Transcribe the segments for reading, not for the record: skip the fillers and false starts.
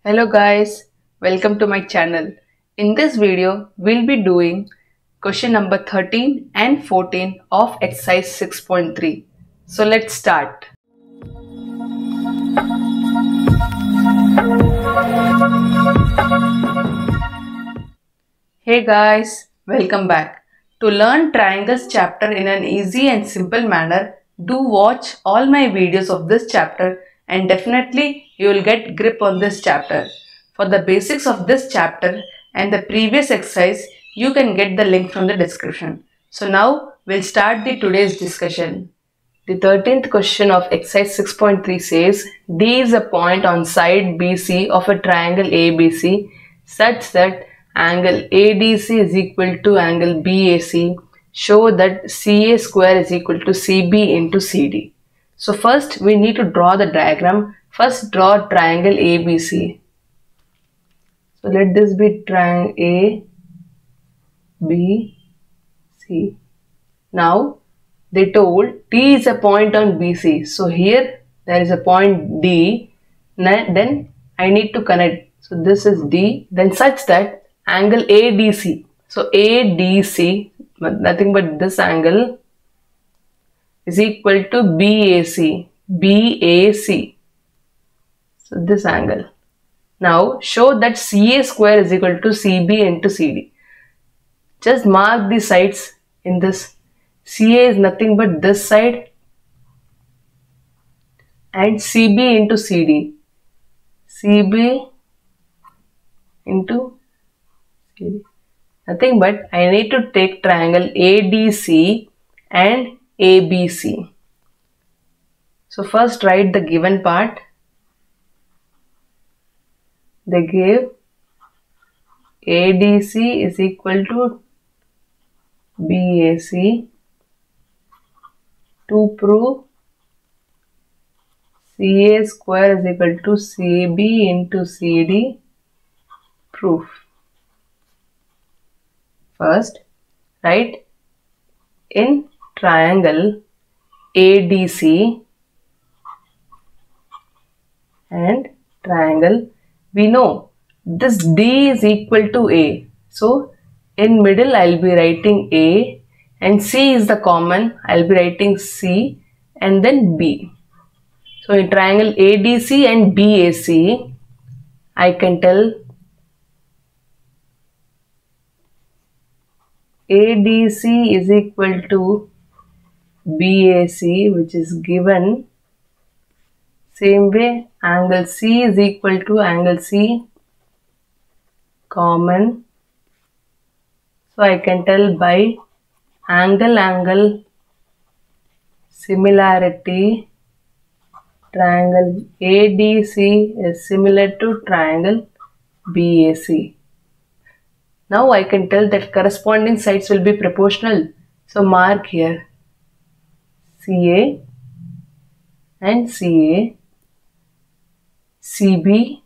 Hello guys, welcome to my channel. In this video, we'll be doing question number 13 and 14 of exercise 6.3. So let's start. Hey guys, welcome back. To learn triangles chapter in an easy and simple manner, do watch all my videos of this chapter and definitely you will get grip on this chapter. For the basics of this chapter and the previous exercise, you can get the link from the description. So now we'll start the today's discussion. The 13th question of exercise 6.3 says, D is a point on side BC of a triangle ABC such that angle ADC is equal to angle BAC. Show that CA square is equal to CB into CD. So first we need to draw the diagram. First draw triangle ABC. So let this be triangle A, B, C. Now they told D is a point on BC. So here there is a point D. Then I need to connect. So this is D. Then such that angle ADC. So ADC, nothing but this angle, is equal to BAC. BAC. So this angle. Now show that CA square is equal to CB into CD. Just mark the sides in this. CA is nothing but this side and CB into CD. CB into CD. Nothing but I need to take triangle ADC and ABC. So first write the given part. They gave ADC is equal to BAC. To prove CA square is equal to CB into CD, proof. First, write in triangle ADC and triangle, we know this D is equal to A. So, in middle I will be writing A and C is the common. I will be writing C and then B. So, in triangle ADC and BAC, I can tell ADC is equal to BAC, which is given. Same way, angle C is equal to angle C, common. So, I can tell by angle similarity, triangle ADC is similar to triangle BAC. Now I can tell that corresponding sides will be proportional. So mark here CA and CA, CB,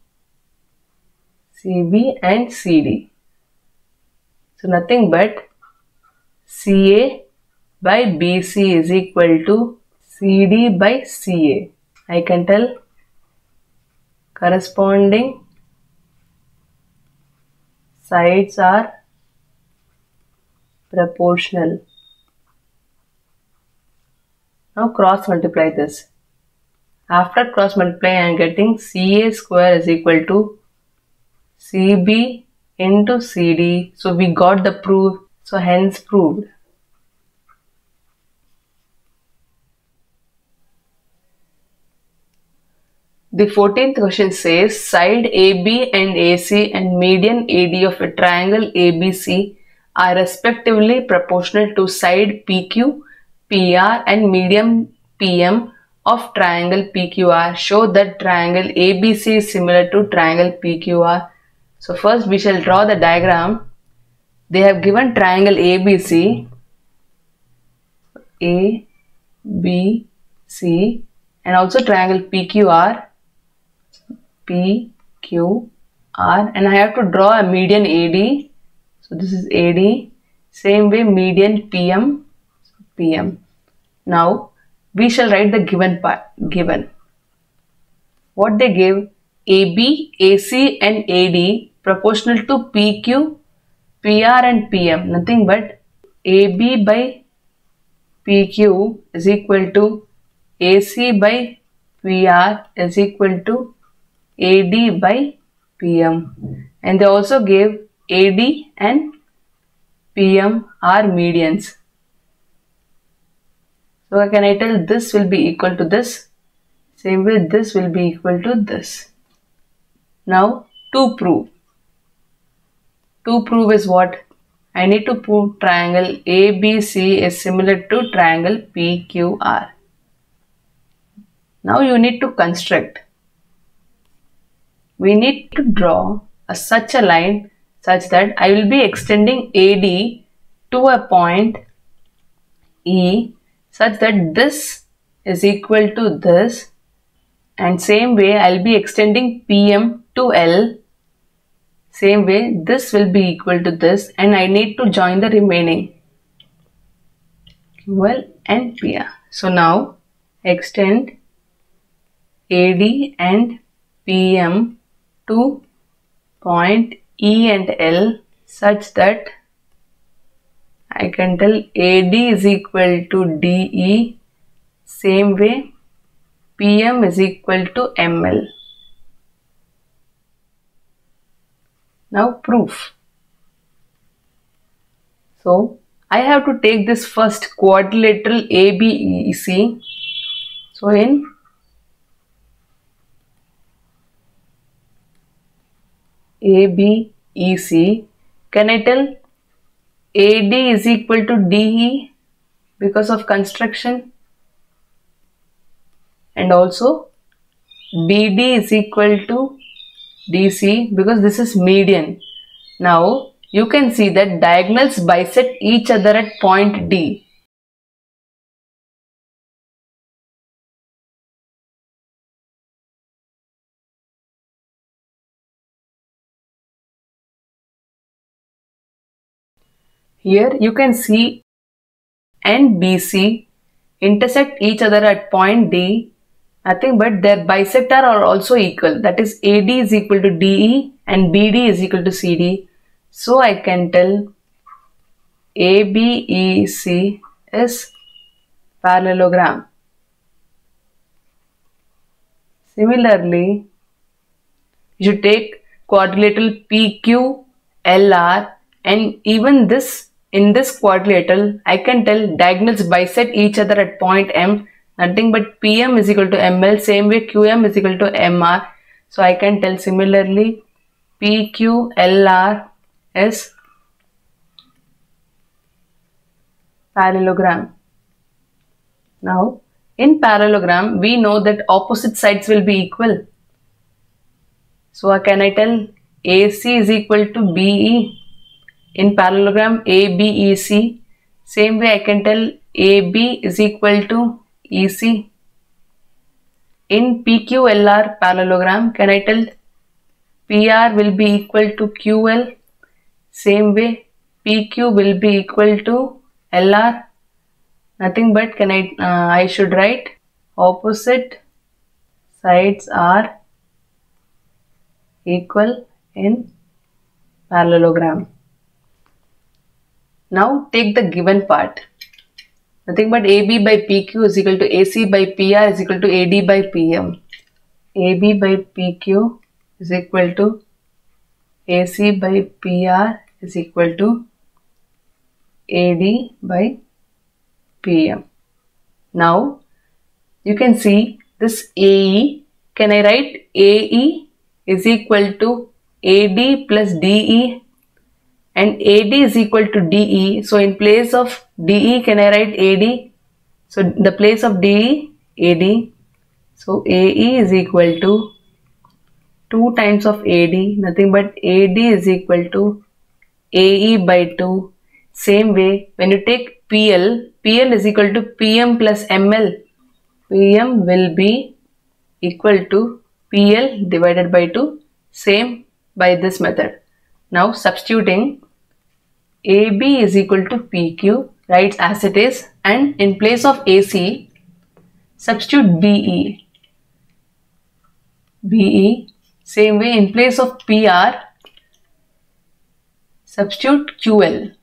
CB and CD. So nothing but CA by BC is equal to CD by CA. I can tell corresponding sides are proportional. Now cross multiply this. After cross multiply I am getting CA square is equal to CB into CD. So we got the proof. So hence proved. The 14th question says side AB and AC and median AD of a triangle ABC are respectively proportional to side PQ, PR and median PM of triangle PQR. Show that triangle ABC is similar to triangle PQR. So first we shall draw the diagram. They have given triangle ABC, A, B, C and also triangle PQR, P, Q, R, and I have to draw a median AD. So this is AD. Same way median PM, PM. Now we shall write the given part. Given. What they give, AB, AC and AD proportional to PQ, PR and PM. Nothing but AB by PQ is equal to AC by PR is equal to AD by PM. And they also gave AD and PM are medians. So can I tell this will be equal to this? Same way this will be equal to this. Now to prove. To prove is what? I need to prove triangle ABC is similar to triangle PQR. Now you need to construct. We need to draw such a line such that I will be extending AD to a point E such that this is equal to this, and same way I'll be extending PM to L. Same way this will be equal to this, and I need to join the remaining QL and PR. So now extend AD and PM to point E and L such that I can tell AD is equal to DE. Same way PM is equal to ML. Now proof. So I have to take this first quadrilateral ABEC. So in ABEC, can I tell AD is equal to DE because of construction, and also BD is equal to DC because this is median. Now you can see that diagonals bisect each other at point D. Here you can see and BC intersect each other at point D. Nothing but their bisector are also equal. That is AD is equal to DE and BD is equal to CD. So I can tell ABEC is parallelogram. Similarly, you should take quadrilateral PQLR, and even this in this quadrilateral I can tell diagonals bisect each other at point M. Nothing but PM is equal to ML. Same way QM is equal to MR. So I can tell similarly PQLR is parallelogram. Now in parallelogram we know that opposite sides will be equal. So can I tell AC is equal to BE? In parallelogram ABEC. Same way I can tell AB is equal to EC. In PQLR parallelogram, can I tell PR will be equal to QL? Same way PQ will be equal to LR. Nothing but can I should write opposite sides are equal in parallelogram. Now take the given part. Nothing but AB by PQ is equal to AC by PR is equal to AD by PM. AB by PQ is equal to AC by PR is equal to AD by PM. Now you can see this AE. Can I write AE is equal to AD plus DE, and AD is equal to DE. So in place of DE, can I write AD? So the place of DE, AD. So AE is equal to 2 times of AD. Nothing but AD is equal to AE by 2. Same way, when you take PL, PL is equal to PM plus ML. PM will be equal to PL divided by 2. Same by this method. Now substituting AB is equal to PQ, writes as it is, and in place of AC, substitute BE. BE, Same way, in place of PR, substitute QL.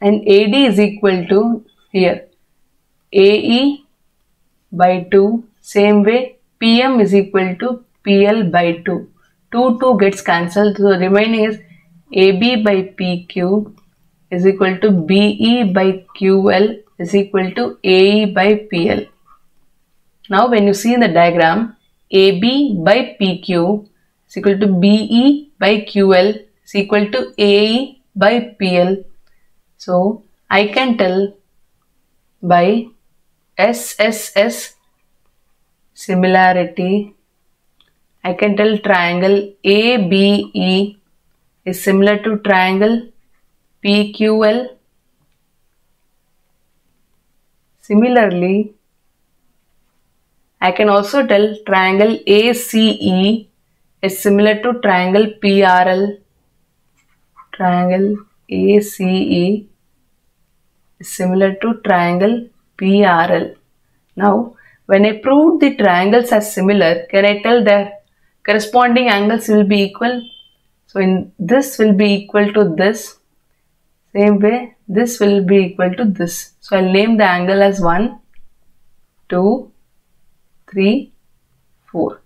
And AD is equal to here AE by 2. Same way, PM is equal to PL by 2. 2 gets cancelled. So remaining is AB by PQ is equal to BE by QL is equal to AE by PL. Now when you see in the diagram, AB by PQ is equal to BE by QL is equal to AE by PL. So I can tell by SSS similarity, I can tell triangle ABE is similar to triangle PQL. Similarly, I can also tell triangle ACE is similar to triangle PRL. Triangle ACE is similar to triangle PRL. Now, when I prove the triangles are similar, can I tell their corresponding angles will be equal? So, in this will be equal to this. Same way, this will be equal to this. So, I'll name the angle as 1, 2, 3, 4.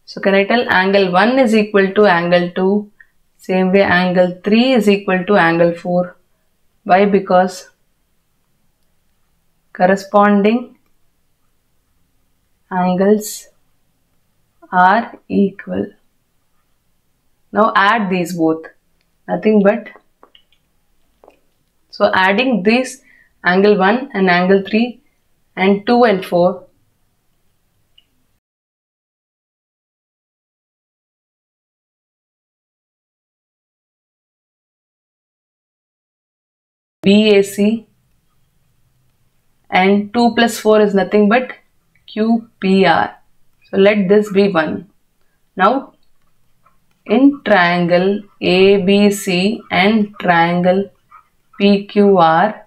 So, can I tell angle 1 is equal to angle 2? Same way, angle 3 is equal to angle 4. Why? Because corresponding angles are equal. Now add these both. Nothing but, so adding this angle 1 and angle 3 and 2 and 4, BAC, and 2 plus 4 is nothing but QPR. So let this be 1. Now in triangle ABC and triangle PQR,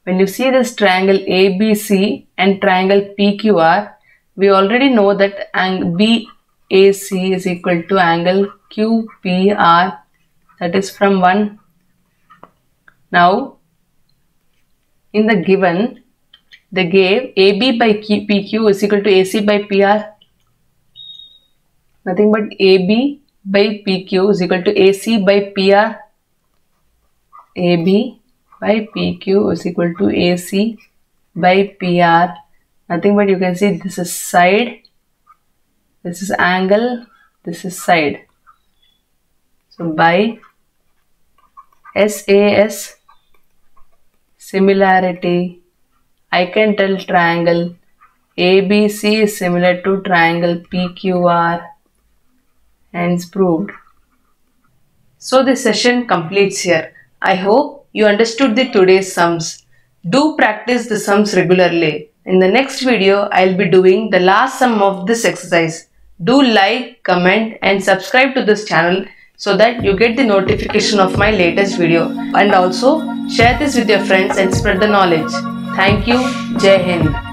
when you see this triangle ABC and triangle PQR, we already know that angle BAC is equal to angle QPR, that is from 1. Now in the given, they gave AB by PQ is equal to AC by PR. Nothing but AB by PQ is equal to AC by PR. AB by PQ is equal to AC by PR. Nothing but you can see this is side, this is angle, this is side. So by SAS similarity, I can tell triangle ABC is similar to triangle PQR. Hence proved. So this session completes here. I hope you understood the today's sums. Do practice the sums regularly. In the next video, I'll be doing the last sum of this exercise. Do like, comment and subscribe to this channel so that you get the notification of my latest video. And also share this with your friends and spread the knowledge. Thank you. Jai Hind.